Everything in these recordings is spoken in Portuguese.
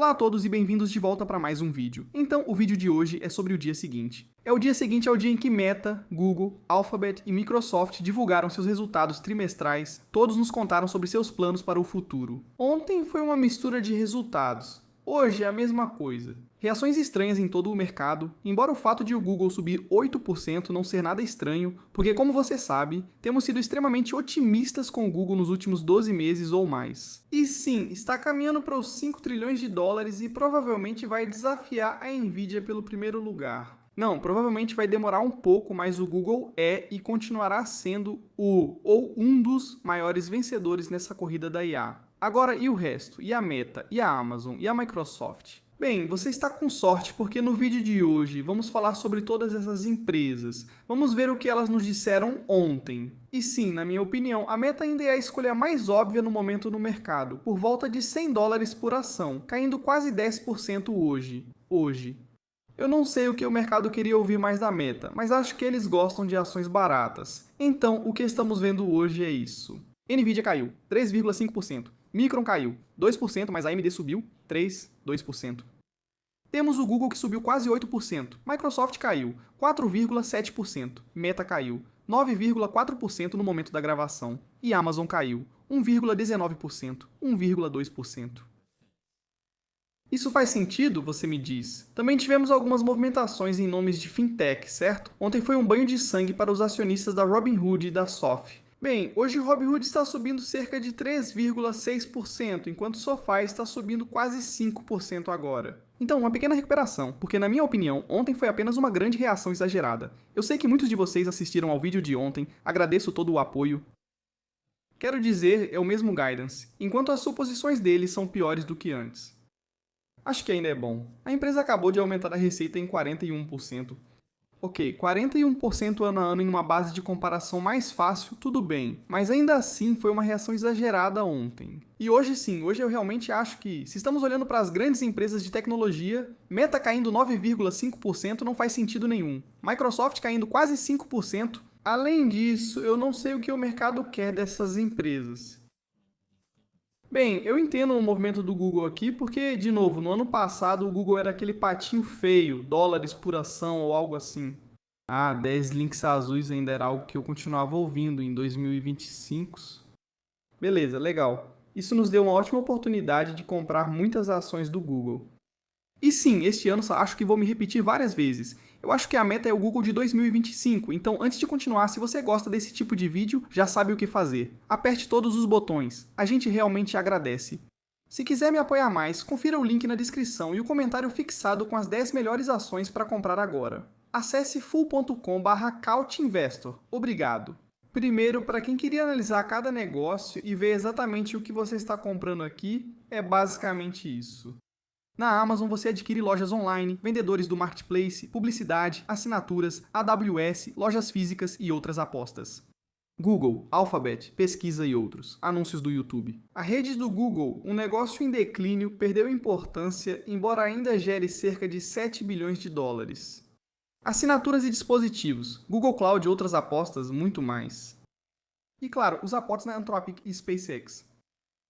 Olá a todos e bem-vindos de volta para mais um vídeo. Então, o vídeo de hoje é sobre o dia seguinte. O dia seguinte é o dia em que Meta, Google, Alphabet e Microsoft divulgaram seus resultados trimestrais, todos nos contaram sobre seus planos para o futuro. Ontem foi uma mistura de resultados. Hoje é a mesma coisa. Reações estranhas em todo o mercado, embora o fato de o Google subir 8% não ser nada estranho, porque como você sabe, temos sido extremamente otimistas com o Google nos últimos 12 meses ou mais. E sim, está caminhando para os 5 trilhões de dólares e provavelmente vai desafiar a Nvidia pelo primeiro lugar. Não, provavelmente vai demorar um pouco, mas o Google é e continuará sendo um dos maiores vencedores nessa corrida da IA. Agora, e o resto? E a Meta? E a Amazon? E a Microsoft? Bem, você está com sorte porque no vídeo de hoje vamos falar sobre todas essas empresas. Vamos ver o que elas nos disseram ontem. E sim, na minha opinião, a Meta ainda é a escolha mais óbvia no momento no mercado, por volta de 100 dólares por ação, caindo quase 10% hoje. Eu não sei o que o mercado queria ouvir mais da Meta, mas acho que eles gostam de ações baratas. Então, o que estamos vendo hoje é isso. Nvidia caiu 3,5%. Micron caiu 2%, mas a AMD subiu 2%. Temos o Google que subiu quase 8%. Microsoft caiu 4,7%. Meta caiu 9,4% no momento da gravação. E Amazon caiu 1,19%, 1,2%. Isso faz sentido, você me diz? Também tivemos algumas movimentações em nomes de fintech, certo? Ontem foi um banho de sangue para os acionistas da Robinhood e da SoFi. Bem, hoje o Robinhood está subindo cerca de 3,6%, enquanto o SoFi está subindo quase 5% agora. Então, uma pequena recuperação, porque na minha opinião, ontem foi apenas uma grande reação exagerada. Eu sei que muitos de vocês assistiram ao vídeo de ontem, agradeço todo o apoio. Quero dizer, é o mesmo guidance, enquanto as suposições deles são piores do que antes. Acho que ainda é bom. A empresa acabou de aumentar a receita em 41%. Ok, 41% ano a ano em uma base de comparação mais fácil, tudo bem, mas ainda assim foi uma reação exagerada ontem. E hoje sim, hoje eu realmente acho que, se estamos olhando para as grandes empresas de tecnologia, Meta caindo 9,5% não faz sentido nenhum. Microsoft caindo quase 5%. Além disso, eu não sei o que o mercado quer dessas empresas. Bem, eu entendo o movimento do Google aqui porque, de novo, no ano passado o Google era aquele patinho feio, dólares por ação ou algo assim. 10 links azuis ainda era algo que eu continuava ouvindo em 2025. Beleza, legal. Isso nos deu uma ótima oportunidade de comprar muitas ações do Google. E sim, este ano acho que vou me repetir várias vezes. Eu acho que a meta é o Google de 2025, então antes de continuar, se você gosta desse tipo de vídeo, já sabe o que fazer. Aperte todos os botões, a gente realmente agradece. Se quiser me apoiar mais, confira o link na descrição e o comentário fixado com as 10 melhores ações para comprar agora. Acesse full.com/couchinvestor. Obrigado. Primeiro, para quem queria analisar cada negócio e ver exatamente o que você está comprando aqui, é basicamente isso. Na Amazon você adquire lojas online, vendedores do marketplace, publicidade, assinaturas, AWS, lojas físicas e outras apostas. Google, Alphabet, pesquisa e outros. Anúncios do YouTube. A rede do Google, um negócio em declínio, perdeu importância, embora ainda gere cerca de 7 bilhões de dólares. Assinaturas e dispositivos. Google Cloud e outras apostas, muito mais. E claro, os aportes na Anthropic e SpaceX.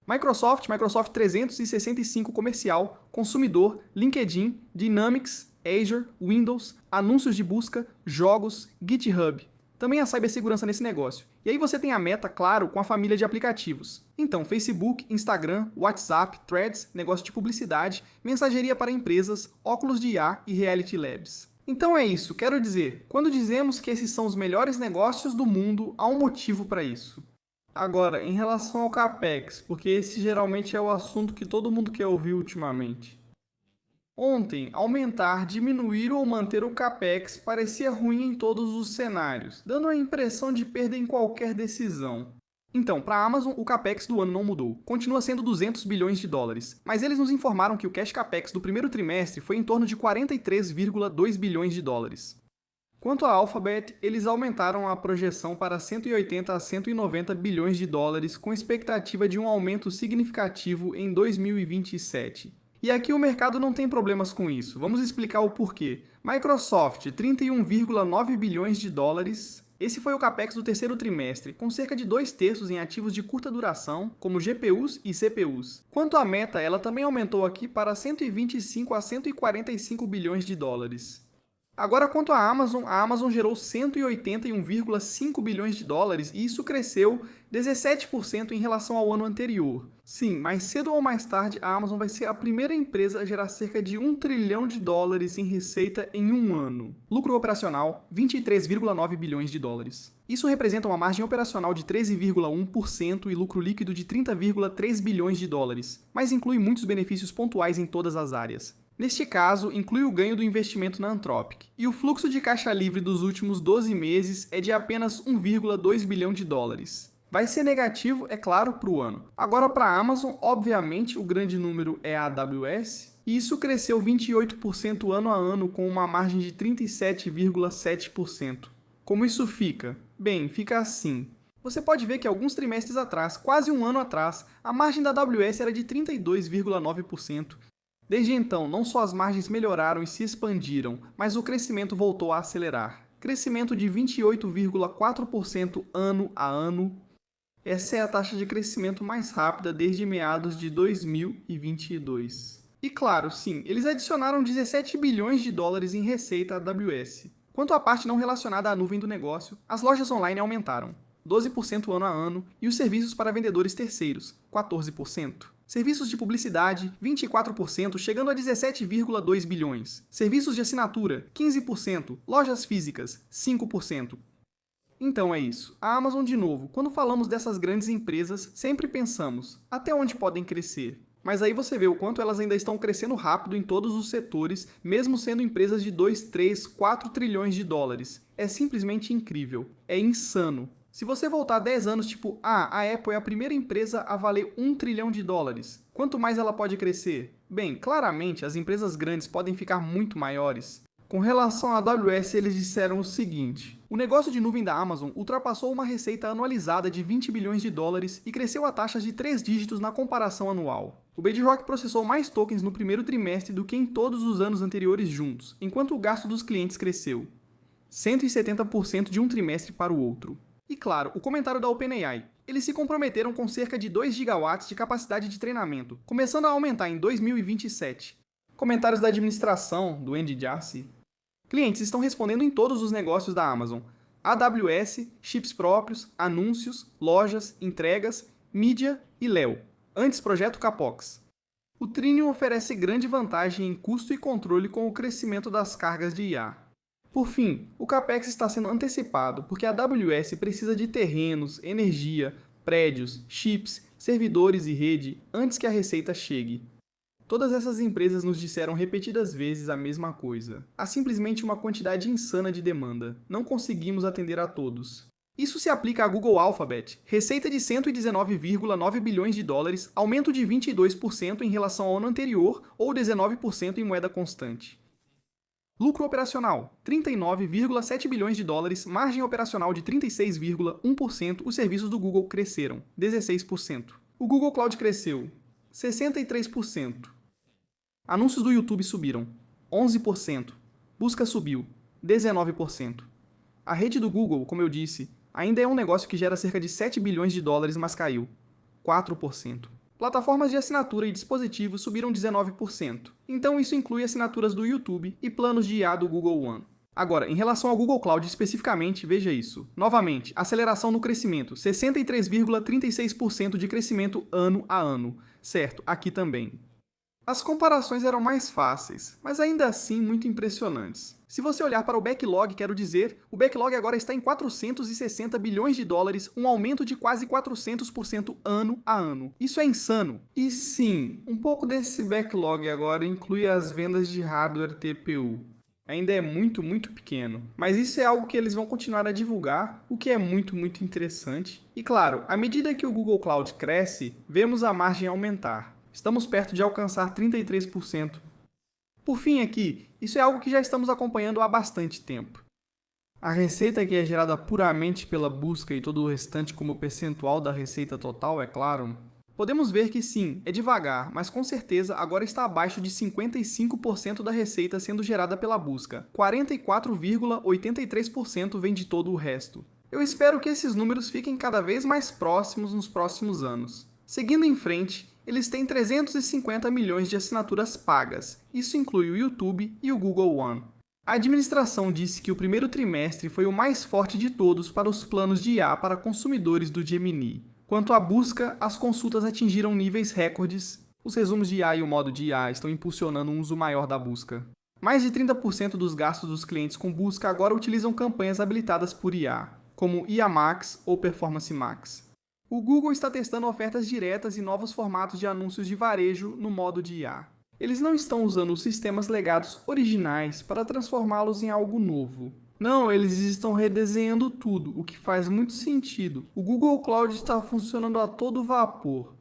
Microsoft 365 comercial, consumidor, LinkedIn, Dynamics, Azure, Windows, anúncios de busca, jogos, GitHub. Também há cibersegurança nesse negócio. E aí você tem a Meta, claro, com a família de aplicativos. Então, Facebook, Instagram, WhatsApp, Threads, negócio de publicidade, mensageria para empresas, óculos de IA e Reality Labs. Então é isso, quero dizer, quando dizemos que esses são os melhores negócios do mundo, há um motivo para isso. Agora, em relação ao CAPEX, porque esse geralmente é o assunto que todo mundo quer ouvir ultimamente. Ontem, aumentar, diminuir ou manter o CAPEX parecia ruim em todos os cenários, dando a impressão de perda em qualquer decisão. Então, para a Amazon, o CAPEX do ano não mudou, continua sendo 200 bilhões de dólares, mas eles nos informaram que o cash CAPEX do primeiro trimestre foi em torno de 43,2 bilhões de dólares. Quanto à Alphabet, eles aumentaram a projeção para 180 a 190 bilhões de dólares, com expectativa de um aumento significativo em 2027. E aqui o mercado não tem problemas com isso, vamos explicar o porquê. Microsoft, 31,9 bilhões de dólares, Esse foi o capex do terceiro trimestre, com cerca de 2/3 em ativos de curta duração, como GPUs e CPUs. Quanto à meta, ela também aumentou aqui para 125 a 145 bilhões de dólares. Agora, quanto à a Amazon gerou 181,5 bilhões de dólares e isso cresceu 17% em relação ao ano anterior. Sim, mais cedo ou mais tarde, a Amazon vai ser a primeira empresa a gerar cerca de 1 trilhão de dólares em receita em um ano. Lucro operacional, 23,9 bilhões de dólares. Isso representa uma margem operacional de 13,1% e lucro líquido de 30,3 bilhões de dólares, mas inclui muitos benefícios pontuais em todas as áreas. Neste caso, inclui o ganho do investimento na Anthropic, e o fluxo de caixa livre dos últimos 12 meses é de apenas 1,2 bilhão de dólares. Vai ser negativo, é claro, para o ano. Agora, para a Amazon, obviamente, o grande número é a AWS, e isso cresceu 28% ano a ano, com uma margem de 37,7%. Como isso fica? Bem, fica assim. Você pode ver que alguns trimestres atrás, quase um ano atrás, a margem da AWS era de 32,9%. Desde então, não só as margens melhoraram e se expandiram, mas o crescimento voltou a acelerar. Crescimento de 28,4% ano a ano. Essa é a taxa de crescimento mais rápida desde meados de 2022. E claro, sim, eles adicionaram 17 bilhões de dólares em receita à AWS. Quanto à parte não relacionada à nuvem do negócio, as lojas online aumentaram 12% ano a ano e os serviços para vendedores terceiros, 14%. Serviços de publicidade, 24%, chegando a 17,2 bilhões. Serviços de assinatura, 15%. Lojas físicas, 5%. Então é isso. A Amazon, de novo, quando falamos dessas grandes empresas, sempre pensamos, até onde podem crescer? Mas aí você vê o quanto elas ainda estão crescendo rápido em todos os setores, mesmo sendo empresas de 2, 3, 4 trilhões de dólares. É simplesmente incrível. É insano. Se você voltar 10 anos, tipo, a Apple é a primeira empresa a valer 1 trilhão de dólares. Quanto mais ela pode crescer? Bem, claramente, as empresas grandes podem ficar muito maiores. Com relação à AWS, eles disseram o seguinte: o negócio de nuvem da Amazon ultrapassou uma receita anualizada de 20 bilhões de dólares e cresceu a taxas de 3 dígitos na comparação anual. O Bedrock processou mais tokens no primeiro trimestre do que em todos os anos anteriores juntos, enquanto o gasto dos clientes cresceu 170% de um trimestre para o outro. E claro, o comentário da OpenAI. Eles se comprometeram com cerca de 2 gigawatts de capacidade de treinamento, começando a aumentar em 2027. Comentários da administração, do Andy Jassy. Clientes estão respondendo em todos os negócios da Amazon. AWS, chips próprios, anúncios, lojas, entregas, mídia e Leo. Antes projeto Capox. O Trinium oferece grande vantagem em custo e controle com o crescimento das cargas de IA. Por fim, o capex está sendo antecipado porque a AWS precisa de terrenos, energia, prédios, chips, servidores e rede antes que a receita chegue. Todas essas empresas nos disseram repetidas vezes a mesma coisa. Há simplesmente uma quantidade insana de demanda. Não conseguimos atender a todos. Isso se aplica à Google Alphabet. Receita de 119,9 bilhões de dólares, aumento de 22% em relação ao ano anterior ou 19% em moeda constante. Lucro operacional, 39,7 bilhões de dólares, margem operacional de 36,1%, os serviços do Google cresceram, 16%. O Google Cloud cresceu, 63%. Anúncios do YouTube subiram, 11%. Busca subiu, 19%. A rede do Google, como eu disse, ainda é um negócio que gera cerca de 7 bilhões de dólares, mas caiu, 4%. Plataformas de assinatura e dispositivos subiram 19%. Então isso inclui assinaturas do YouTube e planos de IA do Google One. Agora, em relação ao Google Cloud especificamente, veja isso. Novamente, aceleração no crescimento, 63,36% de crescimento ano a ano. Certo, aqui também. As comparações eram mais fáceis, mas ainda assim muito impressionantes. Se você olhar para o backlog, quero dizer, o backlog agora está em 460 bilhões de dólares, um aumento de quase 400% ano a ano. Isso é insano. E sim, um pouco desse backlog agora inclui as vendas de hardware TPU. Ainda é muito pequeno, mas isso é algo que eles vão continuar a divulgar, o que é muito interessante. E claro, à medida que o Google Cloud cresce, vemos a margem aumentar. Estamos perto de alcançar 33%. Por fim aqui, isso é algo que já estamos acompanhando há bastante tempo. A receita que é gerada puramente pela busca e todo o restante como percentual da receita total, é claro, Podemos ver que sim, é devagar, mas com certeza agora está abaixo de 55% da receita sendo gerada pela busca. 44,83% vem de todo o resto. Eu espero que esses números fiquem cada vez mais próximos nos próximos anos. Seguindo em frente, eles têm 350 milhões de assinaturas pagas. Isso inclui o YouTube e o Google One. A administração disse que o primeiro trimestre foi o mais forte de todos para os planos de IA para consumidores do Gemini. Quanto à busca, as consultas atingiram níveis recordes. Os resumos de IA e o modo de IA estão impulsionando um uso maior da busca. Mais de 30% dos gastos dos clientes com busca agora utilizam campanhas habilitadas por IA, como IA Max ou Performance Max. O Google está testando ofertas diretas e novos formatos de anúncios de varejo no modo de IA. Eles não estão usando os sistemas legados originais para transformá-los em algo novo. Não, eles estão redesenhando tudo, o que faz muito sentido. O Google Cloud está funcionando a todo vapor.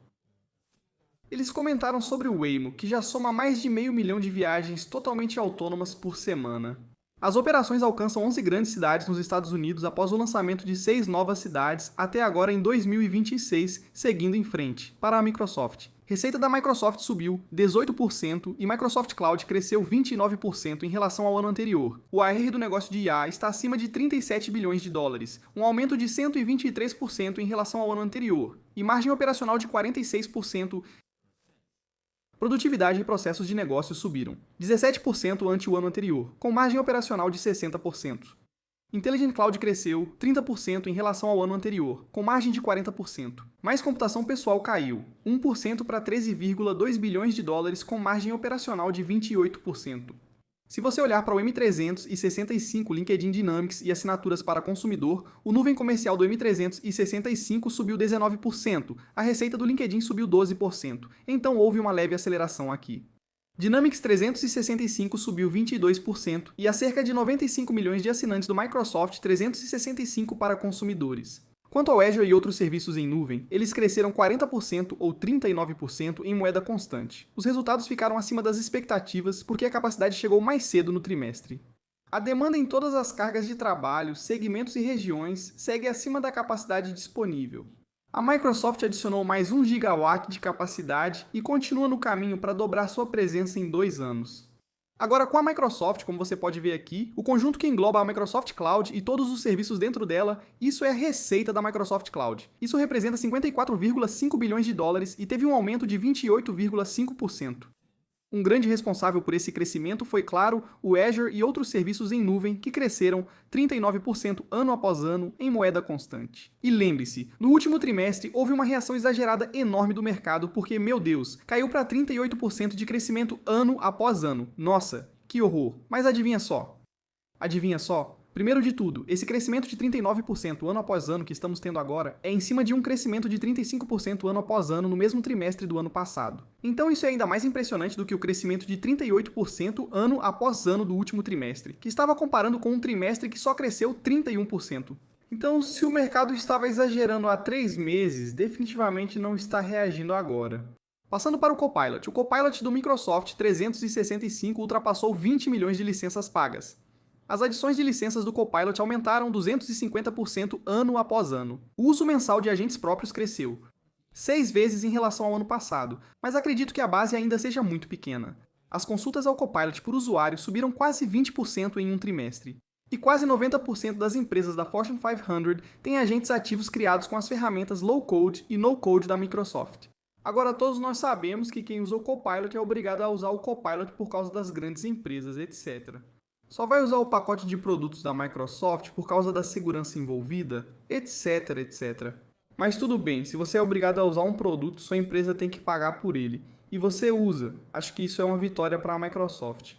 Eles comentaram sobre o Waymo, que já soma mais de 500 mil de viagens totalmente autônomas por semana. As operações alcançam 11 grandes cidades nos Estados Unidos após o lançamento de 6 novas cidades até agora em 2026, seguindo em frente, para a Microsoft. Receita da Microsoft subiu 18% e Microsoft Cloud cresceu 29% em relação ao ano anterior. O AR do negócio de IA está acima de 37 bilhões de dólares, um aumento de 123% em relação ao ano anterior, e margem operacional de 46%. Produtividade e processos de negócio subiram 17% ante o ano anterior, com margem operacional de 60%. Intelligent Cloud cresceu 30% em relação ao ano anterior, com margem de 40%. Mais computação pessoal caiu 1% para 13,2 bilhões de dólares, com margem operacional de 28%. Se você olhar para o M365 LinkedIn Dynamics e assinaturas para consumidor, o nuvem comercial do M365 subiu 19%, a receita do LinkedIn subiu 12%, então houve uma leve aceleração aqui. Dynamics 365 subiu 22% e há cerca de 95 milhões de assinantes do Microsoft 365 para consumidores. Quanto ao Azure e outros serviços em nuvem, eles cresceram 40% ou 39% em moeda constante. Os resultados ficaram acima das expectativas porque a capacidade chegou mais cedo no trimestre. A demanda em todas as cargas de trabalho, segmentos e regiões segue acima da capacidade disponível. A Microsoft adicionou mais 1 gigawatt de capacidade e continua no caminho para dobrar sua presença em 2 anos. Agora, com a Microsoft, como você pode ver aqui, o conjunto que engloba a Microsoft Cloud e todos os serviços dentro dela, isso é a receita da Microsoft Cloud. Isso representa 54,5 bilhões de dólares e teve um aumento de 28,5%. Um grande responsável por esse crescimento foi, claro, o Azure e outros serviços em nuvem que cresceram 39% ano após ano em moeda constante. E lembre-se, no último trimestre houve uma reação exagerada enorme do mercado porque, meu Deus, caiu para 38% de crescimento ano após ano. Nossa, que horror! Mas adivinha só? Adivinha só? Primeiro de tudo, esse crescimento de 39% ano após ano que estamos tendo agora é em cima de um crescimento de 35% ano após ano no mesmo trimestre do ano passado. Então isso é ainda mais impressionante do que o crescimento de 38% ano após ano do último trimestre, que estava comparando com um trimestre que só cresceu 31%. Então, se o mercado estava exagerando há 3 meses, definitivamente não está reagindo agora. Passando para o Copilot do Microsoft 365 ultrapassou 20 milhões de licenças pagas. As adições de licenças do Copilot aumentaram 250% ano após ano. O uso mensal de agentes próprios cresceu 6 vezes em relação ao ano passado, mas acredito que a base ainda seja muito pequena. As consultas ao Copilot por usuário subiram quase 20% em um trimestre. E quase 90% das empresas da Fortune 500 têm agentes ativos criados com as ferramentas low-code e no-code da Microsoft. Agora, todos nós sabemos que quem usa o Copilot é obrigado a usar o Copilot por causa das grandes empresas, etc. Só vai usar o pacote de produtos da Microsoft por causa da segurança envolvida, etc, etc. Mas tudo bem, se você é obrigado a usar um produto, sua empresa tem que pagar por ele. E você usa. Acho que isso é uma vitória para a Microsoft.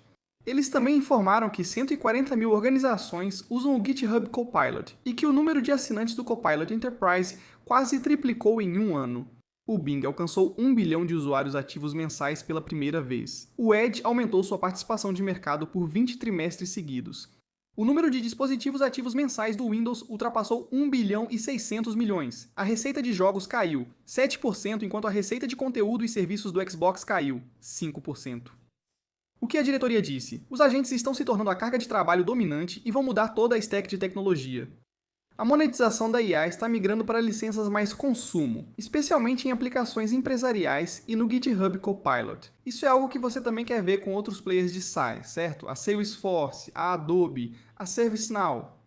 Eles também informaram que 140 mil organizações usam o GitHub Copilot e que o número de assinantes do Copilot Enterprise quase triplicou em um ano. O Bing alcançou 1 bilhão de usuários ativos mensais pela primeira vez. O Edge aumentou sua participação de mercado por 20 trimestres seguidos. O número de dispositivos ativos mensais do Windows ultrapassou 1 bilhão e 600 milhões. A receita de jogos caiu 7%, enquanto a receita de conteúdo e serviços do Xbox caiu 5%. O que a diretoria disse? Os agentes estão se tornando a carga de trabalho dominante e vão mudar toda a stack de tecnologia. A monetização da IA está migrando para licenças mais consumo, especialmente em aplicações empresariais e no GitHub Copilot. Isso é algo que você também quer ver com outros players de SaaS, certo? A Salesforce, a Adobe, a ServiceNow.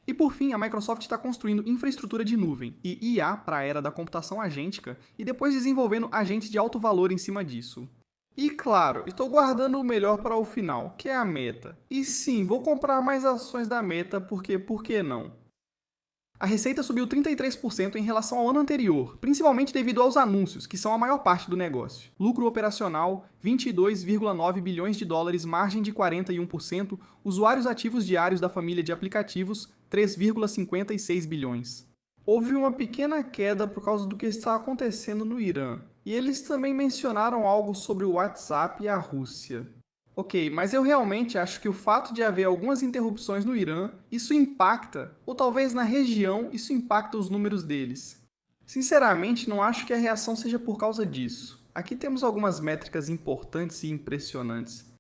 E por fim, a Microsoft está construindo infraestrutura de nuvem e IA para a era da computação agêntica e depois desenvolvendo agentes de alto valor em cima disso. E claro, estou guardando o melhor para o final, que é a Meta. E sim, vou comprar mais ações da Meta porque por que não? A receita subiu 33% em relação ao ano anterior, principalmente devido aos anúncios, que são a maior parte do negócio. Lucro operacional, 22,9 bilhões de dólares, margem de 41%, usuários ativos diários da família de aplicativos, 3,56 bilhões. Houve uma pequena queda por causa do que está acontecendo no Irã. E eles também mencionaram algo sobre o WhatsApp e a Rússia. Ok, mas eu realmente acho que o fato de haver algumas interrupções no Irã, isso impacta, ou talvez na região, isso impacta os números deles. Sinceramente, não acho que a reação seja por causa disso. Aqui temos algumas métricas importantes e impressionantes.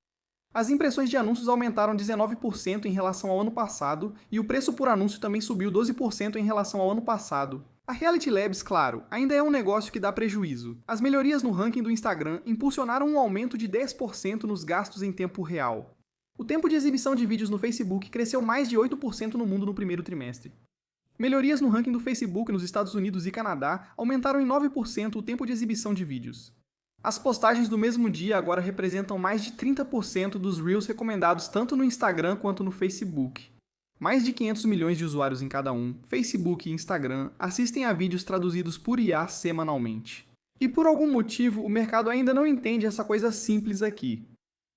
As impressões de anúncios aumentaram 19% em relação ao ano passado, e o preço por anúncio também subiu 12% em relação ao ano passado. A Reality Labs, claro, ainda é um negócio que dá prejuízo. As melhorias no ranking do Instagram impulsionaram um aumento de 10% nos gastos em tempo real. O tempo de exibição de vídeos no Facebook cresceu mais de 8% no mundo no primeiro trimestre. Melhorias no ranking do Facebook nos Estados Unidos e Canadá aumentaram em 9% o tempo de exibição de vídeos. As postagens do mesmo dia agora representam mais de 30% dos Reels recomendados tanto no Instagram quanto no Facebook. Mais de 500 milhões de usuários em cada um, Facebook e Instagram, assistem a vídeos traduzidos por IA semanalmente. E por algum motivo, o mercado ainda não entende essa coisa simples aqui.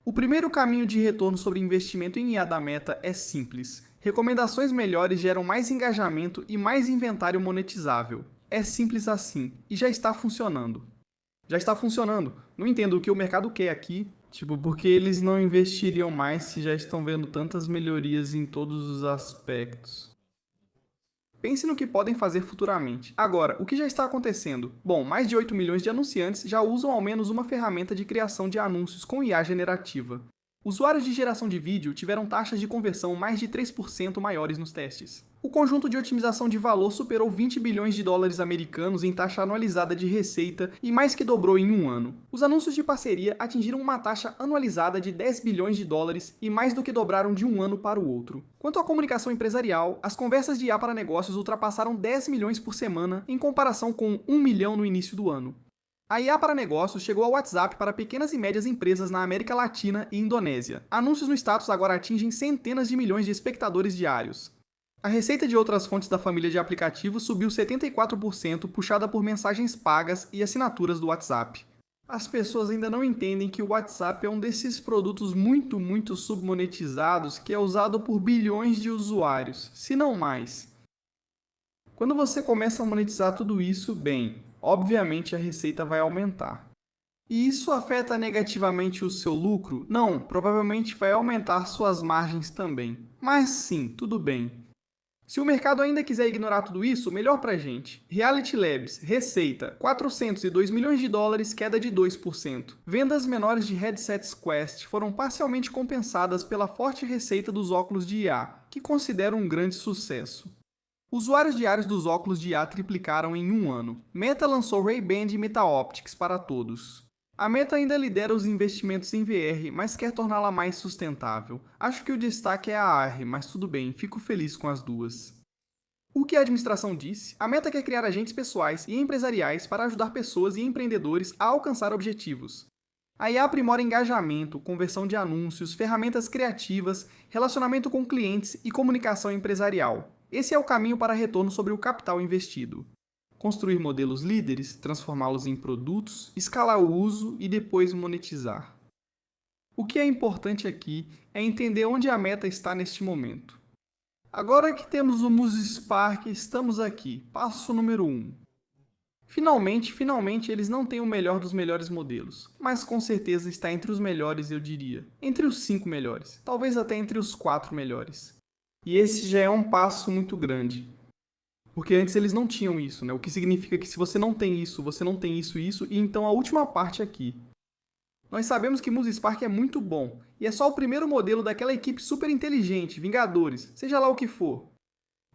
O primeiro caminho de retorno sobre investimento em IA da Meta é simples. Recomendações melhores geram mais engajamento e mais inventário monetizável. É simples assim, e já está funcionando. Já está funcionando. Não entendo o que o mercado quer aqui. Porque eles não investiriam mais se já estão vendo tantas melhorias em todos os aspectos. Pense no que podem fazer futuramente. Agora, o que já está acontecendo? Bom, mais de 8 milhões de anunciantes já usam ao menos uma ferramenta de criação de anúncios com IA generativa. Usuários de geração de vídeo tiveram taxas de conversão mais de 3% maiores nos testes. O conjunto de otimização de valor superou 20 bilhões de dólares americanos em taxa anualizada de receita e mais que dobrou em um ano. Os anúncios de parceria atingiram uma taxa anualizada de 10 bilhões de dólares e mais do que dobraram de um ano para o outro. Quanto à comunicação empresarial, as conversas de IA para negócios ultrapassaram 10 milhões por semana em comparação com 1 milhão no início do ano. A IA para negócios chegou ao WhatsApp para pequenas e médias empresas na América Latina e Indonésia. Anúncios no status agora atingem centenas de milhões de espectadores diários. A receita de outras fontes da família de aplicativos subiu 74%, puxada por mensagens pagas e assinaturas do WhatsApp. As pessoas ainda não entendem que o WhatsApp é um desses produtos muito submonetizados que é usado por bilhões de usuários, se não mais. Quando você começa a monetizar tudo isso, bem, obviamente a receita vai aumentar. E isso afeta negativamente o seu lucro? Não, provavelmente vai aumentar suas margens também. Mas sim, tudo bem. Se o mercado ainda quiser ignorar tudo isso, melhor pra gente. Reality Labs, receita, 402 milhões de dólares, queda de 2%. Vendas menores de headsets Quest foram parcialmente compensadas pela forte receita dos óculos de IA, que considero um grande sucesso. Usuários diários dos óculos de IA triplicaram em um ano. Meta lançou Ray-Ban e Meta-Optics para todos. A Meta ainda lidera os investimentos em VR, mas quer torná-la mais sustentável. Acho que o destaque é a AR, mas tudo bem, fico feliz com as duas. O que a administração disse? A Meta quer criar agentes pessoais e empresariais para ajudar pessoas e empreendedores a alcançar objetivos. A IA aprimora engajamento, conversão de anúncios, ferramentas criativas, relacionamento com clientes e comunicação empresarial. Esse é o caminho para retorno sobre o capital investido. Construir modelos líderes, transformá-los em produtos, escalar o uso e depois monetizar. O que é importante aqui é entender onde a Meta está neste momento. Agora que temos o MuseSpark, estamos aqui. Passo número 1. Finalmente eles não têm o melhor dos melhores modelos, mas com certeza está entre os melhores, eu diria. Entre os 5 melhores, talvez até entre os 4 melhores. E esse já é um passo muito grande. Porque antes eles não tinham isso, né? O que significa que se você não tem isso, você não tem isso, e então a última parte aqui. Nós sabemos que MuseSpark é muito bom, e é só o primeiro modelo daquela equipe super inteligente, Vingadores, seja lá o que for.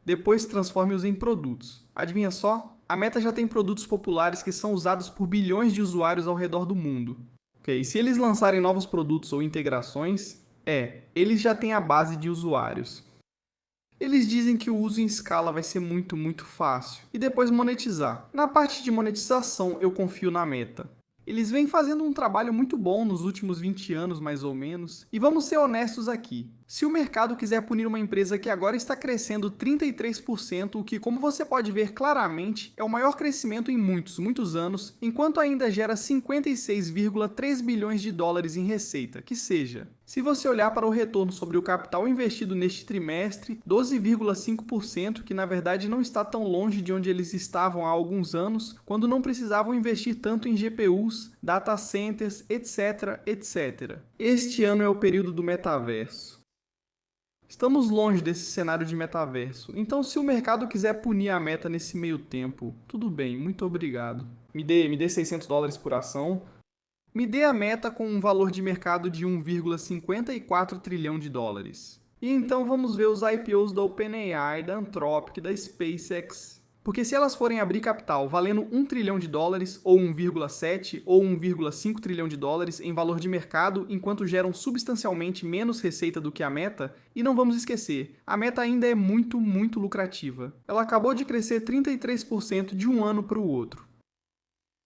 depois transforme-os em produtos. Adivinha só? A Meta já tem produtos populares que são usados por bilhões de usuários ao redor do mundo. Ok, se eles lançarem novos produtos ou integrações, eles já têm a base de usuários. Eles dizem que o uso em escala vai ser muito fácil. E depois monetizar. Na parte de monetização, eu confio na Meta. Eles vêm fazendo um trabalho muito bom nos últimos 20 anos, mais ou menos. E vamos ser honestos aqui. Se o mercado quiser punir uma empresa que agora está crescendo 33%, o que, como você pode ver claramente, é o maior crescimento em muitos anos, enquanto ainda gera 56,3 bilhões de dólares em receita, que seja. Se você olhar para o retorno sobre o capital investido neste trimestre, 12,5%, que na verdade não está tão longe de onde eles estavam há alguns anos, quando não precisavam investir tanto em GPUs, data centers, etc. Este ano é o período do metaverso. Estamos longe desse cenário de metaverso, então se o mercado quiser punir a Meta nesse meio tempo, tudo bem, muito obrigado. Me dê 600 dólares por ação. Me dê a Meta com um valor de mercado de 1,54 trilhão de dólares. E então vamos ver os IPOs da OpenAI, da Anthropic, da SpaceX. Porque se elas forem abrir capital valendo 1 trilhão de dólares, ou 1,7 ou 1,5 trilhão de dólares em valor de mercado, enquanto geram substancialmente menos receita do que a Meta, e não vamos esquecer, a Meta ainda é muito lucrativa. Ela acabou de crescer 33% de um ano para o outro.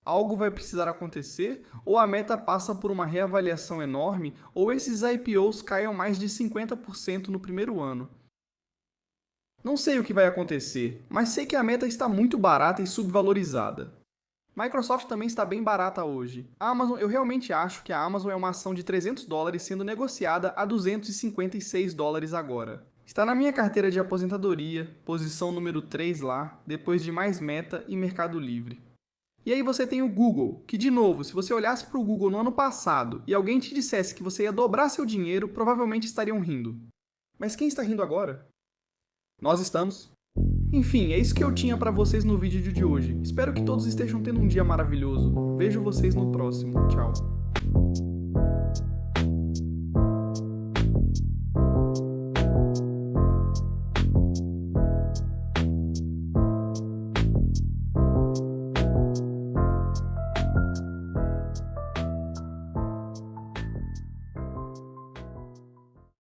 Algo vai precisar acontecer, ou a Meta passa por uma reavaliação enorme, ou esses IPOs caiam mais de 50% no primeiro ano. Não sei o que vai acontecer, mas sei que a Meta está muito barata e subvalorizada. Microsoft também está bem barata hoje. A Amazon, eu realmente acho que a Amazon é uma ação de 300 dólares sendo negociada a 256 dólares agora. Está na minha carteira de aposentadoria, posição número 3 lá, depois de mais Meta e Mercado Livre. E aí você tem o Google, que de novo, se você olhasse para o Google no ano passado e alguém te dissesse que você ia dobrar seu dinheiro, provavelmente estariam rindo. Mas quem está rindo agora? Nós estamos. Enfim, é isso que eu tinha para vocês no vídeo de hoje. Espero que todos estejam tendo um dia maravilhoso. Vejo vocês no próximo. Tchau.